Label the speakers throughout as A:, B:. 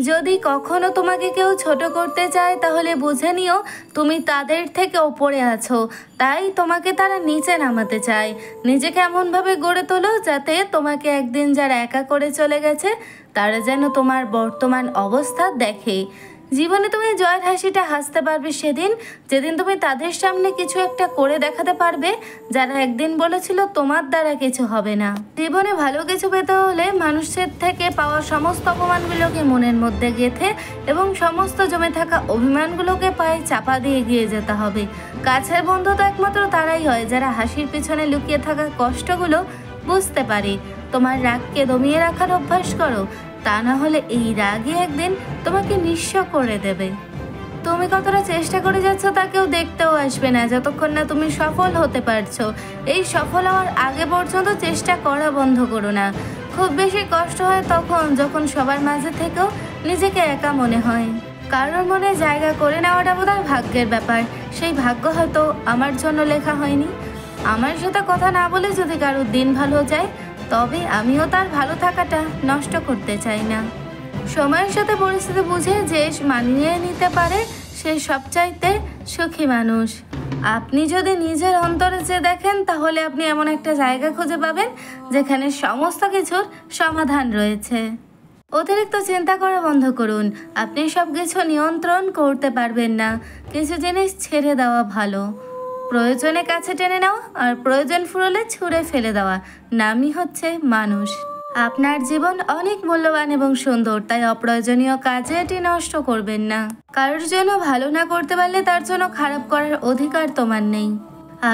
A: যদি কখনো তোমাকে কেউ ছোট করতে চায় তাহলে বুঝে নিও তুমি তাদের থেকে ওপরে আছো, তাই তোমাকে তারা নিচে নামাতে চায়। নিজেকে এমনভাবে গড়ে তোলো যাতে তোমাকে একদিন যারা একা করে চলে গেছে তারা যেন তোমার বর্তমান অবস্থা দেখে। জীবনে তুমি জয়ের হাসিটা হাসতে পারবে সেদিন যেদিন তুমি তাদের সামনে কিছু একটা করে দেখাতে পারবে যারা একদিন বলেছিল তোমার দ্বারা কিছু হবে না। জীবনে ভালো কিছু পেতে হলে মানুষের থেকে পাওয়া সমস্ত অপমানগুলোকে মনের মধ্যে গেঁথে এবং সমস্ত জমে থাকা অভিমানগুলোকে পায়ে চাপা দিয়ে এগিয়ে যেতে হবে। কাছের বন্ধু তো একমাত্র তারাই হয় যারা হাসির পিছনে লুকিয়ে থাকা কষ্টগুলো বুঝতে পারে। তোমার রাগকে দমিয়ে রাখার অভ্যাস করো, তা না হলে এই রাগই একদিন তোমাকে নিঃস্ব করে দেবে। তুমি কতটা চেষ্টা করে যাচ্ছ তা কেউ দেখতেও আসবে না যতক্ষণ না তুমি সফল হতে পারছো। এই সফল হওয়ার আগে পর্যন্ত চেষ্টা করা বন্ধ করো না। খুব বেশি কষ্ট হয় তখন যখন সবার মাঝে থেকেও নিজেকে একা মনে হয়। কারোর মনে জায়গা করে নেওয়াটা বোধহয় ভাগ্যের ব্যাপার। সেই ভাগ্য হয়তো আমার জন্য লেখা হয়নি। আমার সাথে কথা না বলে যদি কারোর দিন ভালো যায় তবে আমিও তার ভালো থাকাটা নষ্ট করতে চাই না। সময়ের সাথে পরিস্থিতি বুঝে যে মানিয়ে নিতে পারে সে সবচাইতে সুখী মানুষ। আপনি যদি নিজের অন্তরে যে দেখেন তাহলে আপনি এমন একটা জায়গা খুঁজে পাবেন যেখানে সমস্ত কিছুর সমাধান রয়েছে। অতিরিক্ত চিন্তা করা বন্ধ করুন। আপনি সব কিছু নিয়ন্ত্রণ করতে পারবেন না। কিছু জিনিস ছেড়ে দেওয়া ভালো। প্রয়োজনে কাছে টেনে নেওয়া আর প্রয়োজন ফুরলে ছুঁড়ে ফেলে দেওয়া নামই হচ্ছে মানুষ। আপনার জীবন অনেক মূল্যবান এবং সুন্দর, তাই অপ্রয়োজনীয় কাজে এটি নষ্ট করবেন না। কারোর জন্য ভালো না করতে পারলে তার জন্য খারাপ করার অধিকার তোমার নেই।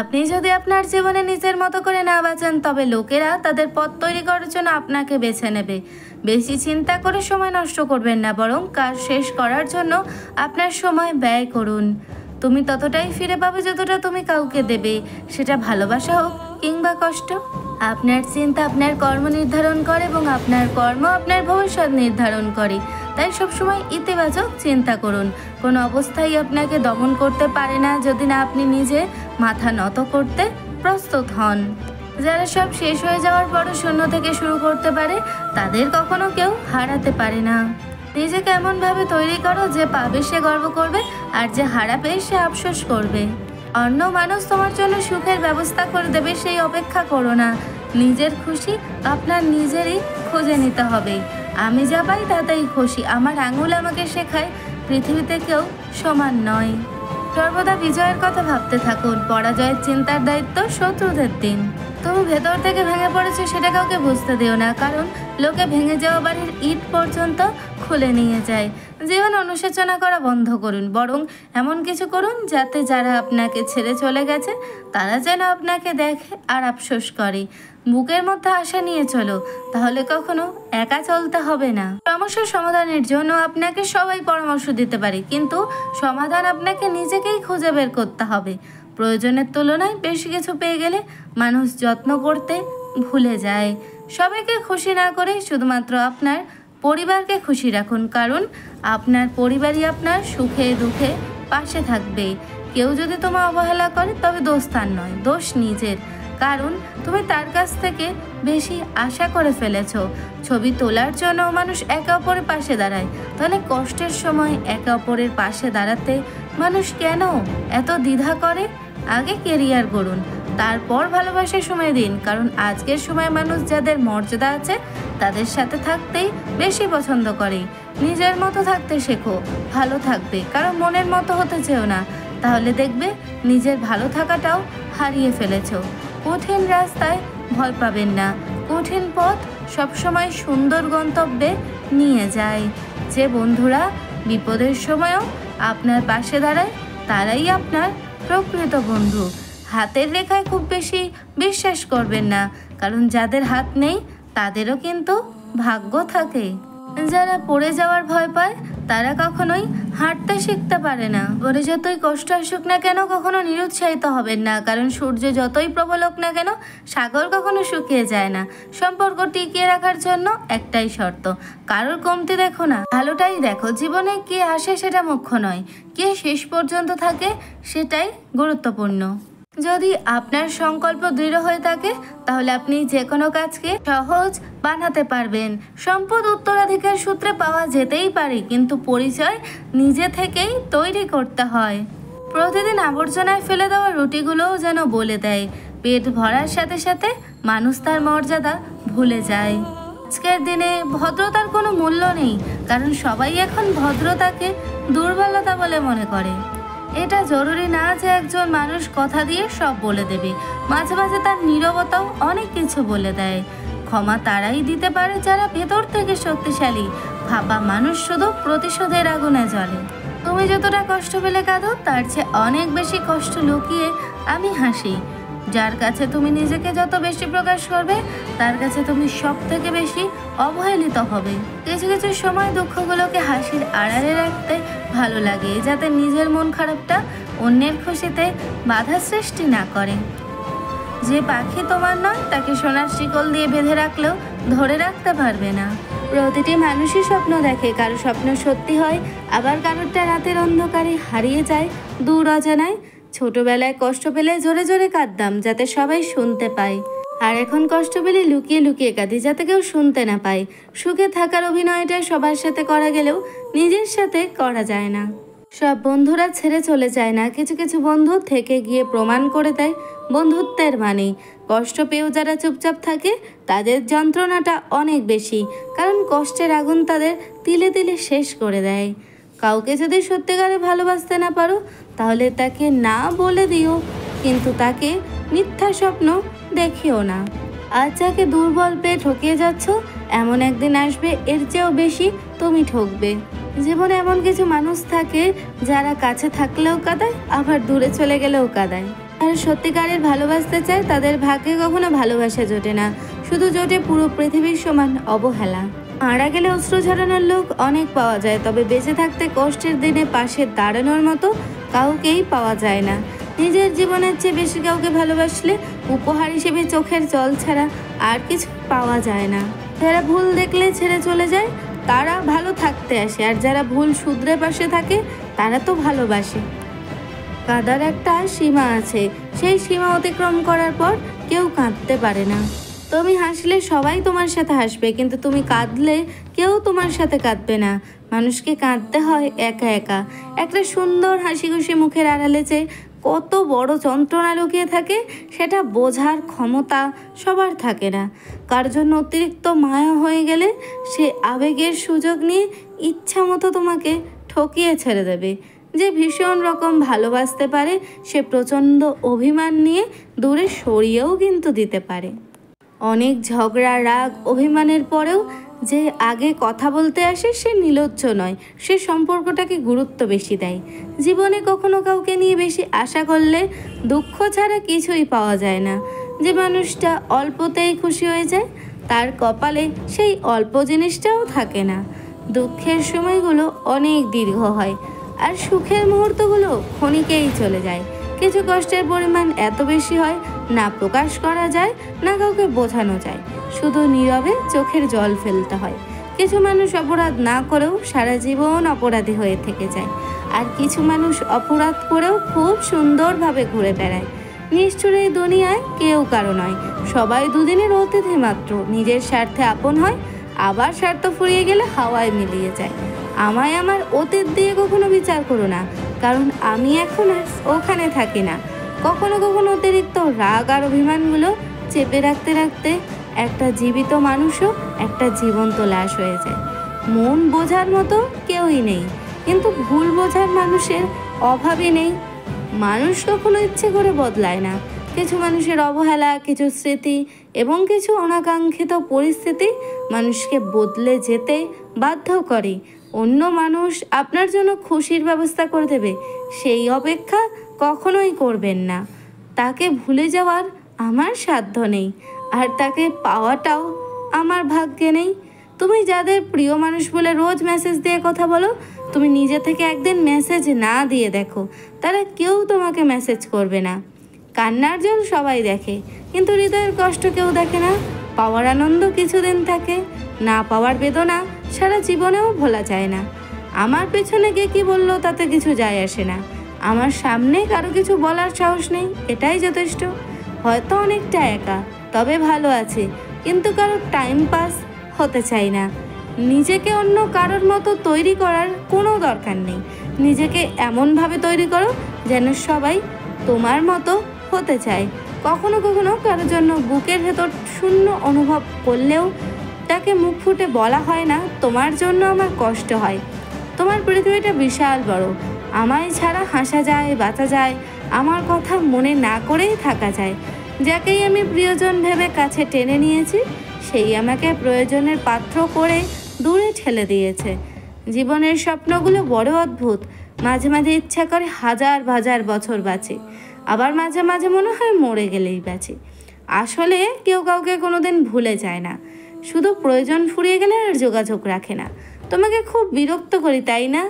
A: আপনি যদি আপনার জীবনে নিজের মতো করে না বাঁচেন তবে লোকেরা তাদের পথ তৈরি করার জন্য আপনাকে বেছে নেবে। বেশি চিন্তা করে সময় নষ্ট করবেন না, বরং কাজ শেষ করার জন্য আপনার সময় ব্যয় করুন। তুমি ততটাই ফিরে পাবে যতটা তুমি কাউকে দেবে, সেটা ভালোবাসা হোক কিংবা কষ্ট। আপনার চিন্তা আপনার কর্ম নির্ধারণ করে এবং আপনার কর্ম আপনার ভবিষ্যৎ নির্ধারণ করে। তাই সবসময় ইতিবাচক চিন্তা করুন। কোনো অবস্থায় আপনাকে দমন করতে পারে না যদি না আপনি নিজে মাথা নত করতে প্রস্তুত হন। যারা সব শেষ হয়ে যাওয়ার পরও শূন্য থেকে শুরু করতে পারে তাদের কখনো কেউ হারাতে পারে না। নিজেকে এমনভাবে তৈরি করো যে পাবে সে গর্ব করবে আর যে হারাবে সে আফসোস করবে। অন্য মানুষ তোমার জন্য সুখের ব্যবস্থা করে দেবে সেই অপেক্ষা করো না। নিজের খুশি আপনার নিজেরই খুঁজে নিতে হবে। আমি যা পাই তাতেই খুশি। আমার আঙুল আমাকে শেখায় পৃথিবীতে কেউ সমান নয়। সর্বদা বিজয়ের কথা ভাবতে থাকুন। পরাজয়ের চিন্তার দায়িত্ব শত্রুদের দিন। তুমি ভেতর থেকে ভেঙে পড়েছো সেটা কাউকে বুঝতে দিও না, কারণ লোকে ভেঙে যাওয়া বাড়ির ইট পর্যন্ত খুলে নিয়ে যায়। জীবন অনুশোচনা করা বন্ধ করুন, বরং এমন কিছু করুন যাতে যারা আপনাকে ছেড়ে চলে গেছে তারা যেন আপনাকে দেখে আর আফসোস করে। বুকের মধ্যে আশা নিয়ে চলো, তাহলে কখনো একা চলতে হবে না। সমস্যার সমাধানের জন্য আপনাকে সবাই পরামর্শ দিতে পারে, কিন্তু সমাধান আপনাকে নিজেকেই খুঁজে বের করতে হবে। প্রয়োজনের তুলনায় বেশি কিছু পেয়ে গেলে মানুষ যত্ন করতে ভুলে যায়। সবাইকে খুশি না করে শুধুমাত্র আপনার পরিবারকে খুশি রাখুন, কারণ আপনার পরিবারই আপনার সুখে দুঃখে পাশে থাকবে। কেউ যদি তোমার অবহেলা করে তবে দোষ তার নয়, দোষ নিজের, কারণ তুমি তার কাছ থেকে বেশি আশা করে ফেলেছো। ছবি তোলার জন্য মানুষ একে অপরের পাশে দাঁড়ায়, তাহলে কষ্টের সময় একে অপরের পাশে দাঁড়াতে মানুষ কেন এত দ্বিধা করে? আগে কেরিয়ার গড়ুন, তারপর ভালোবাসার সময় দিন, কারণ আজকের সময় মানুষ যাদের মর্যাদা আছে তাদের সাথে থাকতেই বেশি পছন্দ করে। নিজের মতো থাকতে শেখো, ভালো থাকবে, কারণ মনের মতো হতে চেও না, তাহলে দেখবে নিজের ভালো থাকাটাও হারিয়ে ফেলেছো। কঠিন রাস্তায় ভয় পাবেন না, কঠিন পথ সবসময় সুন্দর গন্তব্যে নিয়ে যায়। যে বন্ধুরা বিপদের সময়ও আপনার পাশে দাঁড়ায় তারাই আপনার প্রকৃত বন্ধু। হাতের রেখায় খুব বেশি বিশ্বাস করবেন না, কারণ যাদের হাত নেই তাদেরও কিন্তু ভাগ্য থাকে। যারা পড়ে যাওয়ার ভয় পায় তারা কখনোই হাঁটতে শিখতে পারে না। পরে যতই কষ্ট আসুক না কেন কখনো নিরুৎসাহিত হবেন না, কারণ সূর্য যতই প্রবল হোক না কেন সাগর কখনো শুকিয়ে যায় না। সম্পর্ক টিকিয়ে রাখার জন্য একটাই শর্ত, কারোর কমতি দেখো না, ভালোটাই দেখো। জীবনে কে আসে সেটা মুখ্য নয়, কে শেষ পর্যন্ত থাকে সেটাই গুরুত্বপূর্ণ। যদি আপনার সংকল্প দৃঢ় হয়ে থাকে তাহলে আপনি যে কোনো কাজকে সহজ বানাতে পারবেন। সম্পদ উত্তরাধিকার সূত্রে পাওয়া যেতেই পারে, কিন্তু পরিচয় নিজে থেকেই তৈরি করতে হয়। প্রতিদিন আবর্জনায় ফেলে দেওয়া রুটিগুলোও যেন বলে দেয়, পেট ভরার সাথে সাথে মানুষ তার মর্যাদা ভুলে যায়। আজকের দিনে ভদ্রতার কোনো মূল্য নেই, কারণ সবাই এখন ভদ্রতাকে দুর্বলতা বলে মনে করে। এটা জরুরি না যে একজন মানুষ কথা দিয়ে সব বলে দেবে, মাঝে মাঝে তার নীরবতাও অনেক কিছু বলে দেয়। ক্ষমা তারাই দিতে পারে যারা ভেতর থেকে শক্তিশালী। ভাবা মানুষ শুধু প্রতিশোধের আগুনে জ্বলে। তুমি যতটা কষ্ট পেলে কাঁদো, তার চেয়ে অনেক বেশি কষ্ট লুকিয়ে আমি হাসি। যার কাছে তুমি নিজেকে যত বেশি প্রকাশ করবে, তার কাছে তুমি সব থেকে বেশি অবহেলিত হবে। কিছু কিছু সময় দুঃখগুলোকে হাসির আড়ালে রাখতে ভালো লাগে, যাতে নিজের মন খারাপটা অন্যের খুশিতে বাধা সৃষ্টি না করে। যে পাখি তোমার নয় তাকে সোনার শিকল দিয়ে বেঁধে রাখলেও ধরে রাখতে পারবে না। প্রতিটি মানুষই স্বপ্ন দেখে, কারো স্বপ্ন সত্যি হয়, আবার কারোরটা রাতের অন্ধকারে হারিয়ে যায় দূর অজানায়। ছোটবেলায় কষ্ট পেলে জোরে জোরে কাঁদতাম যাতে সবাই শুনতে পায়, আর এখন কষ্ট পেলে লুকিয়ে লুকিয়ে কাঁদি যাতে কেউ শুনতে না পায়। সুখে থাকার অভিনয়টা সবার সাথে করা গেলেও নিজের সাথে করা যায় না। সব বন্ধুরা ছেড়ে চলে যায় না, কিছু কিছু বন্ধু থেকে গিয়ে প্রমাণ করে দেয় বন্ধুত্বের মানে। কষ্ট পেয়েও যারা চুপচাপ থাকে তাদের যন্ত্রণাটা অনেক বেশি, কারণ কষ্টের আগুন তাদের তিলে তিলে শেষ করে দেয়। কাউকে যদি সত্যিকারে ভালোবাসতে না পারো তাহলে তাকে না বলে দিও, কিন্তু তাকে মিথ্যা স্বপ্ন দেখিও না। আজ যাকে দুর্বল পেয়ে ঠকিয়ে যাচ্ছ, এমন একদিন আসবে এর চেয়েও বেশি তুমি ঠকবে। জীবনে এমন কিছু মানুষ থাকে যারা কাছে থাকলেও কাঁদায়, আবার দূরে চলে গেলেও কাঁদায়। আর সত্যিকারের ভালোবাসতে চায় তাদের ভাগ্যে কখনো ভালোবাসা জোটে না, শুধু জোটে পুরো পৃথিবীর সমান অবহেলা। মারা গেলে অশ্রু ঝরানোর লোক অনেক পাওয়া যায়, তবে বেঁচে থাকতে কষ্টের দিনে পাশে দাঁড়ানোর মতো কাউকেই পাওয়া যায় না। নিজের জীবনের চেয়ে বেশি কাউকে ভালোবাসলে উপহার হিসেবে চোখের জল ছাড়া আর কিছু পাওয়া যায় না। যারা ভুল দেখলে ছেড়ে চলে যায় তারা ভালো থাকতে আসে, আর যারা ভুল শুধরে পাশে থাকে তারা তো ভালোবাসে। কাঁদার একটা সীমা আছে, সেই সীমা অতিক্রম করার পর কেউ কাঁদতে পারে না। তুমি হাসলে সবাই তোমার সাথে হাসবে, কিন্তু তুমি কাঁদলে কেউ তোমার সাথে কাঁদবে না। মানুষকে কাঁদতে হয় একা একা। একটা সুন্দর হাসি খুশি মুখের আড়ালে যে কত বড় যন্ত্রণা লুকিয়ে থাকে সেটা বোঝার ক্ষমতা সবার থাকে না। কার জন্য অতিরিক্ত মায়া হয়ে গেলে সে আবেগের সুযোগ নিয়ে ইচ্ছা মতো তোমাকে ঠকিয়ে ছেড়ে দেবে। যে ভীষণ রকম ভালোবাসতে পারে সে প্রচণ্ড অভিমান নিয়ে দূরে সরিয়েও কিন্তু দিতে পারে। অনেক ঝগড়া রাগ অভিমানের পরেও যে আগে কথা বলতে আসে সে নির্লজ্জ নয়, সে সম্পর্কটাকে গুরুত্ব বেশি দেয়। জীবনে কখনো কাউকে নিয়ে বেশি আশা করলে দুঃখ ছাড়া কিছুই পাওয়া যায় না। যে মানুষটা অল্পতেই খুশি হয়ে যায় তার কপালে সেই অল্প জিনিসটাও থাকে না। দুঃখের সময়গুলো অনেক দীর্ঘ হয়, আর সুখের মুহূর্তগুলো ক্ষণিকেই চলে যায়। কিছু কষ্টের পরিমাণ এত বেশি হয় না প্রকাশ করা যায় না কাউকে বোঝানো যায়, শুধু নীরবে চোখের জল ফেলতে হয়। কিছু মানুষ অপরাধ না করেও সারা জীবন অপরাধী হয়ে থেকে যায়, আর কিছু মানুষ অপরাধ করেও খুব সুন্দরভাবে ঘুরে বেড়ায়। নিষ্ঠুর এই দুনিয়ায় কেউ কারো নয়, সবাই দুদিনের অতিথি মাত্র। নিজের স্বার্থে আপন হয়, আবার স্বার্থ ফুরিয়ে গেলে হাওয়ায় মিলিয়ে যায়। আমায় আমার অতীত দিয়ে কখনো বিচার করো না, কারণ আমি এখন আর ওখানে থাকি না। কখনো কখনো অতিরিক্ত রাগ আর অভিমানগুলো চেপে রাখতে রাখতে একটা জীবিত মানুষও একটা জীবন্ত লাশ হয়ে যায়। মন বোঝার মতো কেউই নেই, কিন্তু ভুল বোঝার মানুষের অভাবই নেই। মানুষ কখনো ইচ্ছে করে বদলায় না। কিছু মানুষের অবহেলা, কিছু স্মৃতি এবং কিছু অনাকাঙ্ক্ষিত পরিস্থিতি মানুষকে বদলে যেতে বাধ্য করে। অন্য মানুষ আপনার জন্য খুশির ব্যবস্থা করে দেবে, সেই অপেক্ষা কখনোই করবেন না। তাকে ভুলে যাওয়ার আমার সাধ্য নেই, আর তাকে পাওয়াটাও আমার ভাগ্যে নেই। তুমি যাদের প্রিয় মানুষ বলে রোজ মেসেজ দিয়ে কথা বলো, তুমি নিজে থেকে একদিন মেসেজ না দিয়ে দেখো, তারা কেউ তোমাকে মেসেজ করবে না। কান্নার জল সবাই দেখে, কিন্তু হৃদয়ের কষ্ট কেউ দেখে না। পাওয়ার আনন্দ কিছুদিন থাকে, না পাওয়ার বেদনা সারা জীবনেও ভোলা যায় না। আমার পেছনে কে কি বললো তাতে কিছু যায় আসে না। আমার সামনে কারো কিছু বলার সাহস নেই, এটাই যথেষ্ট। হয়তো অনেকটা একা, তবে ভালো আছে, কিন্তু কারোর টাইম পাস হতে চাই না। নিজেকে অন্য কারোর মতো তৈরি করার কোনো দরকার নেই। নিজেকে এমনভাবে তৈরি করো যেন সবাই তোমার মতো হতে চায়। কখনো কখনো কারোর জন্য বুকের ভেতর শূন্য অনুভব করলেও তাকে মুখ ফুটে বলা হয় না, তোমার জন্য আমার কষ্ট হয়। তোমার পৃথিবীটা বিশাল বড়, আমায় ছাড়া হাসা যায়, বাঁচা যায়, আমার কথা মনে না করেই থাকা যায়। যাকেই আমি প্রিয়জন ভেবে কাছে টেনে নিয়েছি, সেই আমাকে প্রয়োজনের পাত্র করে দূরে ঠেলে দিয়েছে। জীবনের স্বপ্নগুলো বড় অদ্ভুত। মাঝে মাঝে ইচ্ছা করে হাজার হাজার বছর বাঁচি, আবার মাঝে মাঝে মনে হয় মরে গেলেই বাঁচি। আসলে কেউ কাউকে কোনোদিন ভুলে যায় না, শুধু প্রয়োজন ফুরিয়ে গেলে আর যোগাযোগ রাখে না। তোমাকে খুব বিরক্ত করি, তাই না?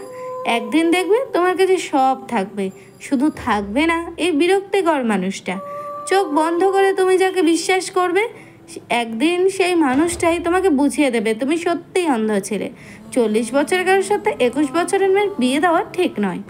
A: একদিন দেখবে তোমার কাছে সব থাকবে, শুধু থাকবে না এই বিরক্তিকর মানুষটা। চোখ বন্ধ করে তুমি যাকে বিশ্বাস করবে, একদিন সেই মানুষটাই তোমাকে বুঝিয়ে দেবে তুমি সত্যিই অন্ধ ছিলে। 40 বছরের কারোর সাথে 21 বছরের মেয়ের বিয়ে দেওয়া ঠিক নয়।